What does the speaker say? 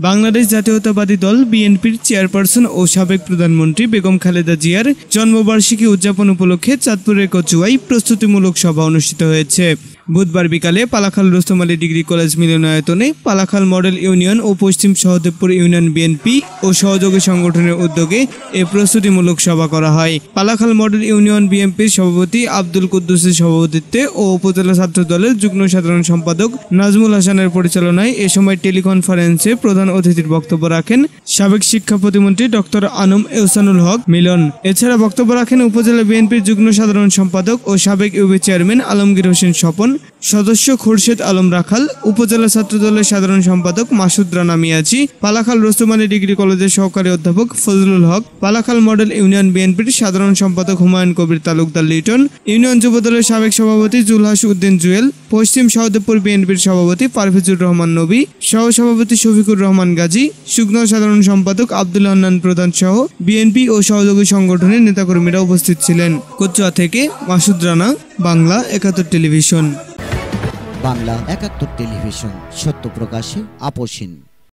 বাংলাদেশ জাতীয়তাবাদী দল বিএনপির চেয়ারপারসন ও সাবেক প্রধানমন্ত্রী বেগম খালেদা জিয়ার জন্মবার্ষিকী উদযাপন উপলক্ষে চাঁদপুরের কচুয়ায় প্রস্তুতিমূলক সভা অনুষ্ঠিত হয়েছে। বুধবার বিকালে পালাখাল রুস্তম আলী ডিগ্রি কলেজ মিলনায়তনে পালাখাল মডেল ইউনিয়ন ও পশ্চিম সহদেবপুর ইউনিয়ন বিএনপি ও সহযোগী সংগঠনের উদ্যোগে এ প্রস্তুতিমূলক সভা করা হয়। পালাখাল মডেল ইউনিয়ন বিএনপির সভাপতি আব্দুল কুদ্দুসের সভাপতিত্বে ও উপজেলা ছাত্র দলের যুগ্ম সাধারণ সম্পাদক নাজমুল হাসানের পরিচালনায় এ সময় টেলিকনফারেন্সে প্রধান অতিথির বক্তব্য রাখেন সাবেক শিক্ষা প্রতিমন্ত্রী ডক্টর আনম এহসানুল হক মিলন। এছাড়া বক্তব্য রাখেন উপজেলা বিএনপির যুগ্ম সাধারণ সম্পাদক ও সাবেক ইউপি চেয়ারম্যান আলমগীর হোসেন স্বপন, সদস্য খুরশেদ আলম রাখাল, উপজেলা ছাত্র দলের সাধারণ সম্পাদক মাসুদ রানা মিয়াজি, পালাখাল রুস্তম আলী ডিগ্রি কলেজের সহকারী অধ্যাপক ফজলুল হক, পালাখাল মডেল ইউনিয়ন বিএনপির সাধারণ সম্পাদক হুমায়ুন কবির তালুকদার লিটন, ইউনিয়ন যুবদলের সাবেক সভাপতি জুলহাস উদ্দিন জুয়েল, পশ্চিম সহদেবপুর বিএনপির সভাপতি পারভেজুর রহমান নবী, সহসভাপতি শফিকুর রহমান গাজী, যুগ্ম সাধারণ সম্পাদক আব্দুল হান্নান প্রধান সহ বিএনপি ও সহযোগী সংগঠনের নেতাকর্মীরা উপস্থিত ছিলেন। কচুয়া থেকে মাসুদ রানা, বাংলা ৭১ টেলিভিশন। বাংলা ৭১ টেলিভিশন, সত্য প্রকাশে আপোষহীন।